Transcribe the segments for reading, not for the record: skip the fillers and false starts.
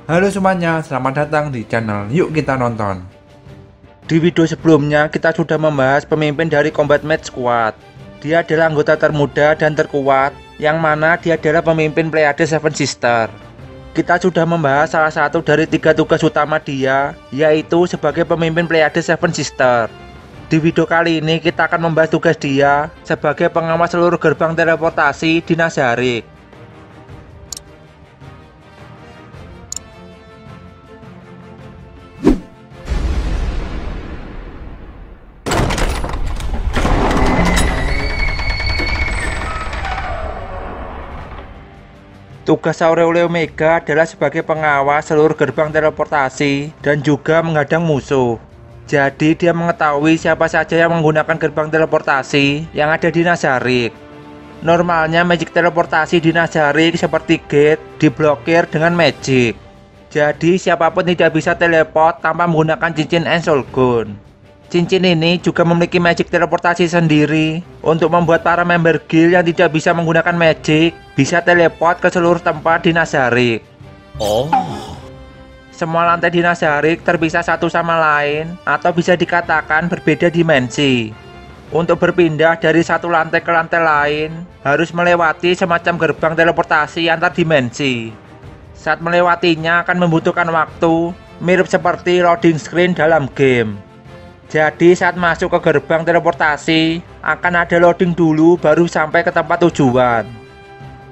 Halo semuanya, selamat datang di channel Yuk Kita Nonton. Di video sebelumnya kita sudah membahas pemimpin dari Combat Mage Squad. Dia adalah anggota termuda dan terkuat, yang mana dia adalah pemimpin Pleiades Seven Sister. Kita sudah membahas salah satu dari 3 tugas utama dia, yaitu sebagai pemimpin Pleiades Seven Sister. Di video kali ini kita akan membahas tugas dia sebagai pengawas seluruh gerbang teleportasi di Nazarick. Tugas Aureole Omega adalah sebagai pengawas seluruh gerbang teleportasi dan juga menghadang musuh. Jadi dia mengetahui siapa saja yang menggunakan gerbang teleportasi yang ada di Nazarick. Normalnya magic teleportasi di Nazarick seperti gate diblokir dengan magic. Jadi siapapun tidak bisa teleport tanpa menggunakan cincin Ensoulgone. Cincin ini juga memiliki magic teleportasi sendiri untuk membuat para member guild yang tidak bisa menggunakan magic bisa teleport ke seluruh tempat di Nazarick. Semua lantai di Nazarick terpisah satu sama lain atau bisa dikatakan berbeda dimensi. Untuk berpindah dari satu lantai ke lantai lain harus melewati semacam gerbang teleportasi antar dimensi. Saat melewatinya akan membutuhkan waktu mirip seperti loading screen dalam game. Jadi saat masuk ke gerbang teleportasi akan ada loading dulu baru sampai ke tempat tujuan.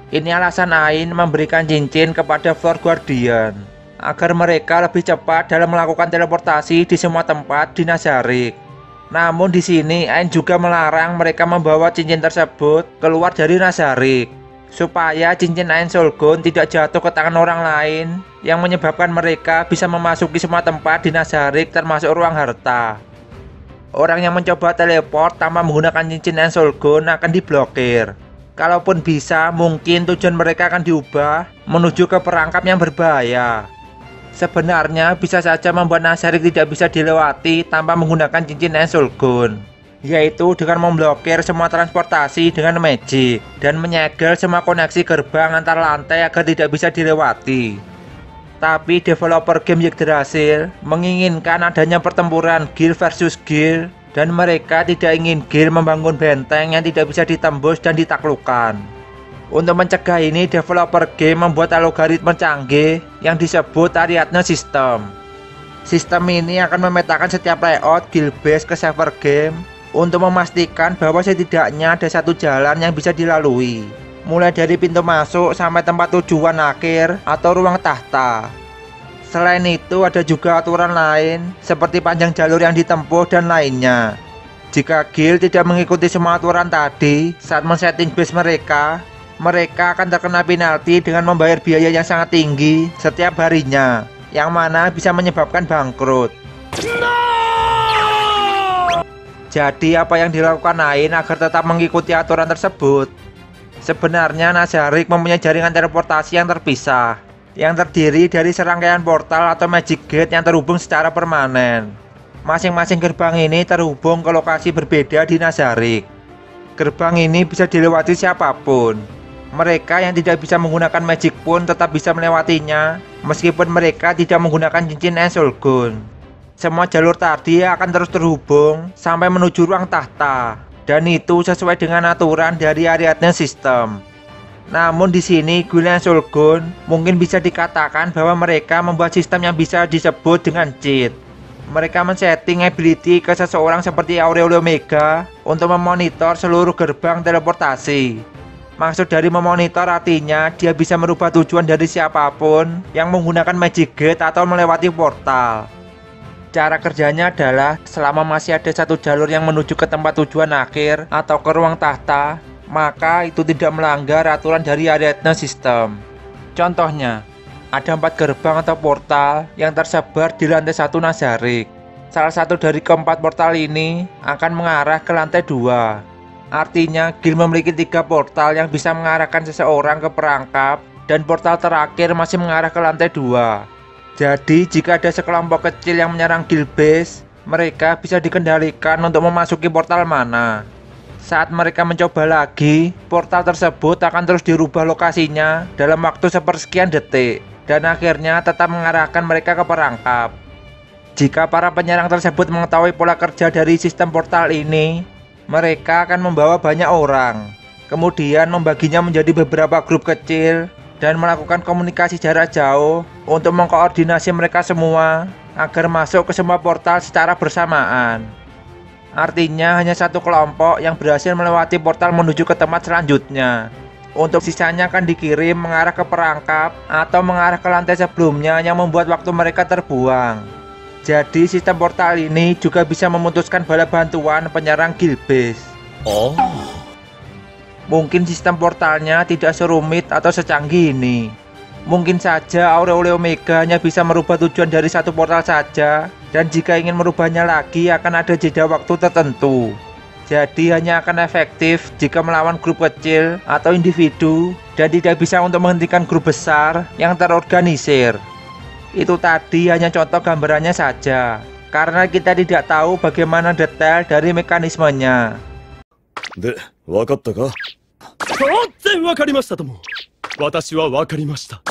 Ini alasan Ain memberikan cincin kepada Floor Guardian agar mereka lebih cepat dalam melakukan teleportasi di semua tempat di Nazarick. Namun di sini Ain juga melarang mereka membawa cincin tersebut keluar dari Nazarick supaya cincin Ensoulgone tidak jatuh ke tangan orang lain yang menyebabkan mereka bisa memasuki semua tempat di Nazarick termasuk ruang harta. Orang yang mencoba teleport tanpa menggunakan cincin Ensoulgone akan diblokir. Kalaupun bisa, mungkin tujuan mereka akan diubah menuju ke perangkap yang berbahaya. Sebenarnya bisa saja membuat Nazarick tidak bisa dilewati tanpa menggunakan cincin Ensoulgone, yaitu dengan memblokir semua transportasi dengan magic dan menyegel semua koneksi gerbang antar lantai agar tidak bisa dilewati. Tapi developer game Yggdrasil menginginkan adanya pertempuran guild versus guild dan mereka tidak ingin guild membangun benteng yang tidak bisa ditembus dan ditaklukkan. Untuk mencegah ini, developer game membuat algoritma canggih yang disebut Ariadne System. Sistem ini akan memetakan setiap layout guild base ke server game untuk memastikan bahwa setidaknya ada satu jalan yang bisa dilalui, mulai dari pintu masuk sampai tempat tujuan akhir atau ruang tahta. Selain itu ada juga aturan lain seperti panjang jalur yang ditempuh dan lainnya. Jika guild tidak mengikuti semua aturan tadi saat men-setting base mereka akan terkena penalti dengan membayar biaya yang sangat tinggi setiap harinya, yang mana bisa menyebabkan bangkrut. Jadi apa yang dilakukan Ain agar tetap mengikuti aturan tersebut? Sebenarnya Nazarick mempunyai jaringan teleportasi yang terpisah, yang terdiri dari serangkaian portal atau magic gate yang terhubung secara permanen. Masing-masing gerbang ini terhubung ke lokasi berbeda di Nazarick. Gerbang ini bisa dilewati siapapun. Mereka yang tidak bisa menggunakan magic pun tetap bisa melewatinya, meskipun mereka tidak menggunakan cincin Ensoulgone. Semua jalur tadi akan terus terhubung sampai menuju ruang tahta. Dan itu sesuai dengan aturan dari Ariadne System. Namun di sini guild Ensoulgone mungkin bisa dikatakan bahwa mereka membuat sistem yang bisa disebut dengan cheat. Mereka men-setting ability ke seseorang seperti Aureole Omega untuk memonitor seluruh gerbang teleportasi. Maksud dari memonitor artinya dia bisa merubah tujuan dari siapapun yang menggunakan magic gate atau melewati portal. Cara kerjanya adalah selama masih ada satu jalur yang menuju ke tempat tujuan akhir atau ke ruang tahta, maka itu tidak melanggar aturan dari Ariadne System. Contohnya, ada 4 gerbang atau portal yang tersebar di lantai 1 Nazarick. Salah satu dari keempat portal ini akan mengarah ke lantai 2. Artinya guild memiliki 3 portal yang bisa mengarahkan seseorang ke perangkap, dan portal terakhir masih mengarah ke lantai 2. Jadi jika ada sekelompok kecil yang menyerang guild base, mereka bisa dikendalikan untuk memasuki portal mana. Saat mereka mencoba lagi, portal tersebut akan terus dirubah lokasinya dalam waktu sepersekian detik, dan akhirnya tetap mengarahkan mereka ke perangkap. Jika para penyerang tersebut mengetahui pola kerja dari sistem portal ini, mereka akan membawa banyak orang, kemudian membaginya menjadi beberapa grup kecil, dan melakukan komunikasi jarak jauh untuk mengkoordinasi mereka semua agar masuk ke semua portal secara bersamaan. Artinya hanya satu kelompok yang berhasil melewati portal menuju ke tempat selanjutnya. Untuk sisanya akan dikirim mengarah ke perangkap atau mengarah ke lantai sebelumnya yang membuat waktu mereka terbuang. Jadi sistem portal ini juga bisa memutuskan bala bantuan penyerang guild base. Oh. Mungkin sistem portalnya tidak serumit atau secanggih ini. Mungkin saja Aureole Omega hanya bisa merubah tujuan dari satu portal saja, dan jika ingin merubahnya lagi akan ada jeda waktu tertentu. Jadi hanya akan efektif jika melawan grup kecil atau individu, dan tidak bisa untuk menghentikan grup besar yang terorganisir. Itu tadi hanya contoh gambarannya saja, karena kita tidak tahu bagaimana detail dari mekanismenya. で、わかったか？当然わかりましたとも。私はわかりました。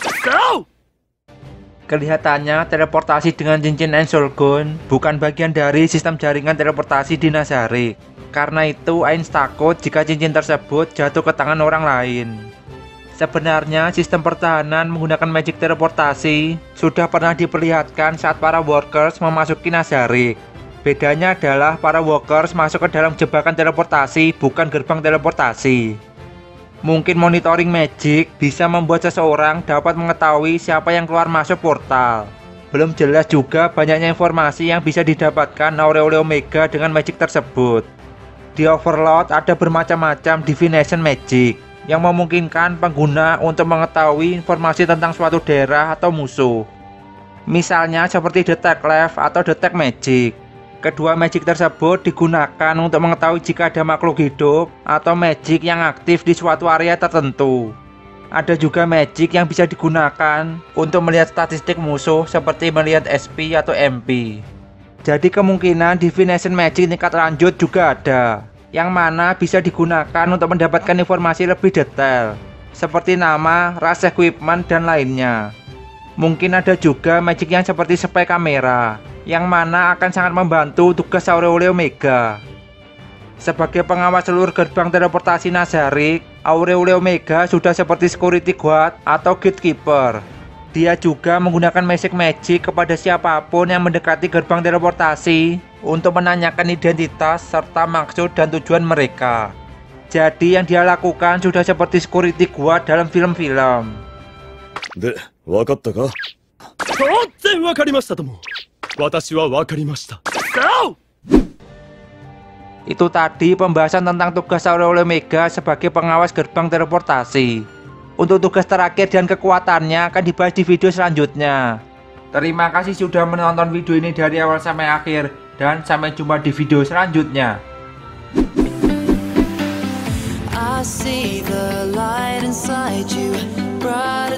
Kelihatannya teleportasi dengan cincin Ensolgon bukan bagian dari sistem jaringan teleportasi di Nazarik. Karena itu Ainz takut jika cincin tersebut jatuh ke tangan orang lain. Sebenarnya sistem pertahanan menggunakan magic teleportasi sudah pernah diperlihatkan saat para workers memasuki Nazarik. Bedanya adalah para workers masuk ke dalam jebakan teleportasi, bukan gerbang teleportasi. Mungkin monitoring magic bisa membuat seseorang dapat mengetahui siapa yang keluar masuk portal. Belum jelas juga banyaknya informasi yang bisa didapatkan Aureole Omega dengan magic tersebut. Di Overlord ada bermacam-macam divination magic yang memungkinkan pengguna untuk mengetahui informasi tentang suatu daerah atau musuh. Misalnya seperti Detect Life atau Detect Magic. Kedua magic tersebut digunakan untuk mengetahui jika ada makhluk hidup atau magic yang aktif di suatu area tertentu. Ada juga magic yang bisa digunakan untuk melihat statistik musuh seperti melihat SP atau MP. Jadi kemungkinan divination magic tingkat lanjut juga ada, yang mana bisa digunakan untuk mendapatkan informasi lebih detail, seperti nama, ras equipment, dan lainnya. Mungkin ada juga magic yang seperti spy kamera, yang mana akan sangat membantu tugas Aureole Omega. Sebagai pengawas seluruh gerbang teleportasi Nazarik, Aureole Omega sudah seperti security guard atau gatekeeper. Dia juga menggunakan magic kepada siapapun yang mendekati gerbang teleportasi untuk menanyakan identitas serta maksud dan tujuan mereka. Jadi yang dia lakukan sudah seperti security guard dalam film-film. で、わかったか？当然わかりましたとも。私はわかりました。Itu tadi pembahasan tentang tugas Aureole Omega sebagai pengawas gerbang teleportasi. Untuk tugas terakhir dan kekuatannya akan dibahas di video selanjutnya. Terima kasih sudah menonton video ini dari awal sampai akhir, dan sampai jumpa di video selanjutnya. I see the light inside you, bright